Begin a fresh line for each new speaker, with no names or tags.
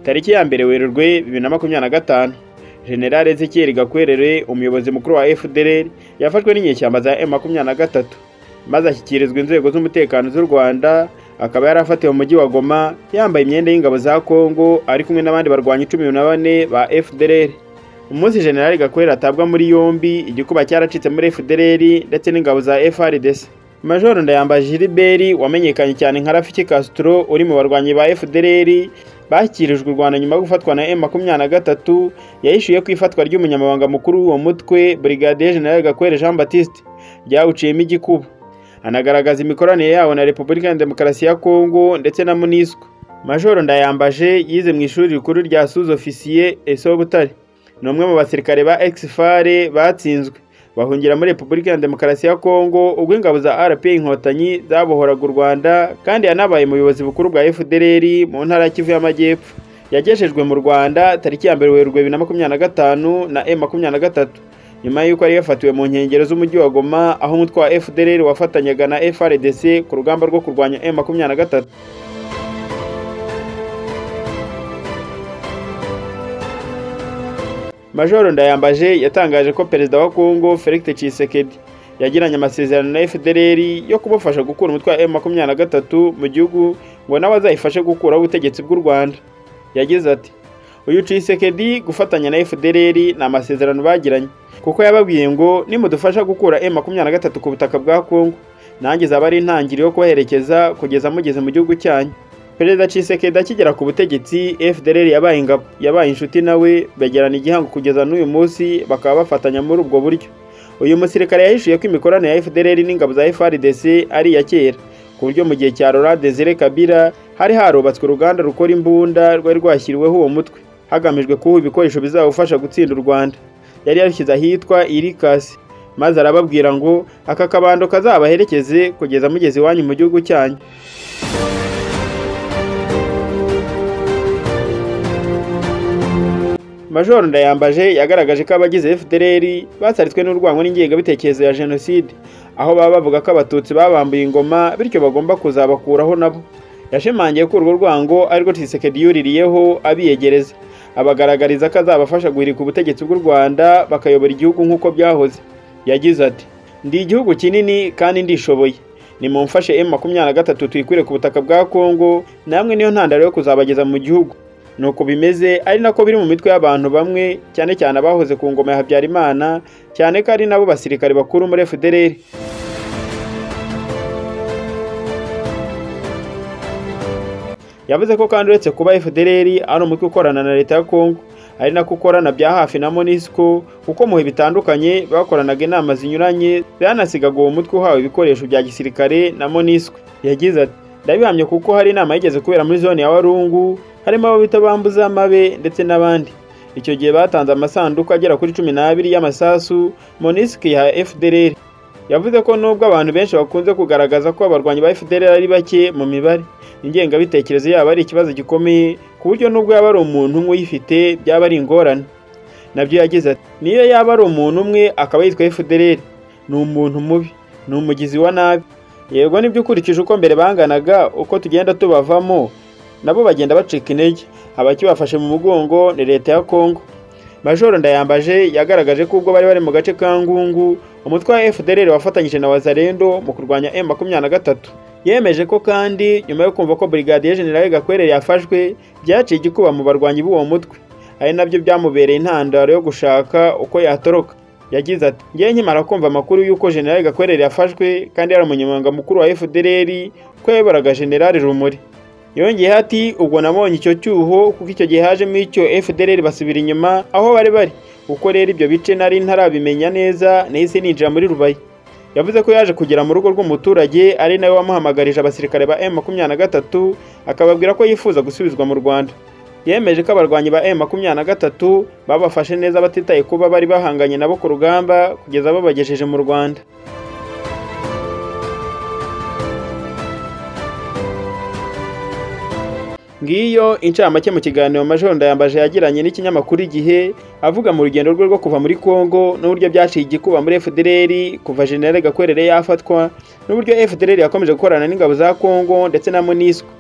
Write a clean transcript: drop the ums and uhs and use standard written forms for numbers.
Tariki ya mbere Werurwe 2025 General Ezekiel Gakwerere umuyobozi mukuru wa FDLR yafashwe n'inyeshyamba za M23 maze ashyikirizwa inzego z'umutekano z'u Rwanda. Akaba yarafatiwe mu mujyi wa Goma yambaye imyenda y'ingabo za Kongo ari kumwe n'abandi barwanyi 14 ba FDLR. Umunsi General Gakwerere atabwa muri yombi, igikuba cyaracitse muri FDLR ndetse n'ingabo za FARDC. Major Ndayambaje Gilbert wamenyekanye cyane nka Rafiki Castro uri mu barwanyi ba FDLR bashyikirijwe u Rwanda nyuma yo gufatwa na M23, yahishuye ko ifatwa ry'umunyamabanga mukuru w'uwo mutwe Brigadier General Gakwerere Jean Baptiste ryawuciyemo igikuba. Anagaragaza imikoranire yawo na Repubulika ya Demokarasi ya Kongo ndetse na MONUSCO. Major Ndayambaje yize mu ishuri rikuru rya sous-officier ESO Butare. Ni umwe mu basirikare ba ex-FARE batsinzwe bahungira muri Repubulika ya Demokarasi ya Kongo ubwo ingabo za RP Inkotanyi zabohoraga u Rwanda, kandi yanabaye umuyobozi bukuru bwa FDLR mu ntara ya Kivu y'Amajyepfo. Yagejejwe mu Rwanda tariki ya mbere Werurwe 2025 na M23 nyuma y'uko yari yafatiwe mu nkengero z'umujyi wa Goma, aho umutwe wa FDLR wafatanyaga na FARDC ku rugamba rwo kurwanya M23. Major Ndayambaje yatangaje ko Perezida wa Kongo Felix Tshisekedi yagiranye amasezerano na FDLR yo kubafasha gukura umutwe wa M23 mu gihugu ngo nawe azayifashe gukuraho ubutegetsi bw'u Rwanda. Yagize ati, uyu Tshisekedi gufatanya na FDLR ni amasezerano bagiranye, kuko yababwiye ngo nimudufasha gukura M23 ku butaka bwa Kongo nanjye zaba ari intangiriro yo kubaherekeza kugeza mugeze mu gihugu cyanyu. Perezida Tshisekedi akigera ku butegetsi, FDLR yabaye inshuti nawe, begerana igihango kugeza n'uyu munsi bakaba bafatanya muri ubwo buryo. Uyu musirikare yahishuye ko imikoranire ya FDLR n'ingabo za FARDC ari iya kera, ku buryo mu gihe cya Laurent Désiré Kabila hari harubatswe uruganda rukora imbunda rwari rwashyiriweho uwo mutwe hagamijwe kuha ibikoresho bizawufasha gutsinda u Rwanda. Yari yashyize ahitwa Irikasi, maze arababwira ngo aka kabando kazabaherekeze kugeza mugeze iwanyu mu gihugu cyanyu. Major Ndayambaje yagaragaje ko abagize FDLR basaritswe n'urwango n'ingengabitekerezo ya Jenoside, aho baba bavuga ko abatutsi babambuye ingoma bityo bagomba kuzabakuraho nabo. Yashimangiye ko urwo rwango ariko Tshisekedi yuririyeho abiyegereza, abagaragariza ko azabafasha guhirika ubutegetsi bw'u Rwanda bakayobora igihugu nk'uko byahoze. Yagize ati, ndi igihugu kinini kandi ndishoboye, nimumfashe M23 tuyikure ku butaka bwa Kongo, namwe niyo ntandaro yo kuzabageza mu gihugu. Nuko bimeze, ari nako biri mu mitwe y'abantu bamwe, cyane cyane abahoze ku ngoma ya Habyarimana, cyane ko ari nabo basirikare bakuru muri FDLR. Yavuze ko kandi uretse kuba FDLR ari umutwe ukorana na leta ya Kongo, ari nako ukorana bya hafi na MONUSCO, kuko mu bihe bitandukanye bakoranaga inama zinyuranye zanasigaga uwo mutwe uhawe ibikoresho bya gisirikare na MONUSCO. Yagize ati, ndabihamye kuko hari inama yigeze kubera muri zone ya Warungu, harimo abo bita Bambuza Mabe ndetse n'abandi. Icyo gihe batanze amasanduku agera kuri 12 y'amasasu MONUSCO ya FDLR. Yavuze ko nubwo abantu benshi bakunze kugaragaza ko abarwanyi ba FDLR ari bake mu mibare, ingengabitekerezo yabo ari ikibazo gikomeye, ku buryo nubwo yaba ari umuntu umwe uyifite byaba ari ingorane. Nabyo yagize ati, niyo yaba ari umuntu umwe akaba yitwa FDLR, ni umuntu mubi, ni umugizi wa nabi. Yego nibyo ukurikije uko mbere banganaga, uko tugenda tubavamo nabo bagenda bacika intege, abakibafashe mu mugongo ni leta ya Kongo. Major Ndayambaje yagaragaje ko ubwo bari mu gace ka Ngungu, umutwe wa FDLR wafatanyije na Wazalendo mu kurwanya M23. Yemeje ko kandi nyuma yo kumva ko Brigadier General Gakwerere yafashwe, byaciye igikuba mu barwanyi b'uwo mutwe, ari nabyo byamubereye intandaro yo gushaka uko yatoroka. Yagize ati, ngiye nkimara kumva amakuru y'uko General Gakwerere yafashwe kandi yari umunyamabanga mukuru wa FDLR, ko yayoboraga General Rumuri. Yongeye ati, ubwo nabonye icyo cyuho kuko icyo gihe hajemo icyo FDLR basubira inyuma aho bari, uko rero ibyo bice nari ntarabimenya neza, nahise ninjira muri Rubaye. Yavuze ko yaje kugera mu rugo rw'umuturage ari nawe wamuhamagarije abasirikare ba M23, akababwira ko yifuza gusubizwa mu Rwanda. Yemeje ko abarwanyi ba M23 babafashe neza batitaye kuba bari bahanganye nabo ku rugamba kugeza babagejeje mu Rwanda. Ngiyo incamake mu kiganiro Major Ndayambaje yagiranye n'ikinyamakuru Igihe, avuga mu rugendo rwe rwo kuva muri Kongo n'uburyo byaciye igikuba muri FDLR kuva General Gakwerere yafatwa, n'uburyo FDLR yakomeje gukorana n'ingabo za Kongo ndetse na MONUSCO.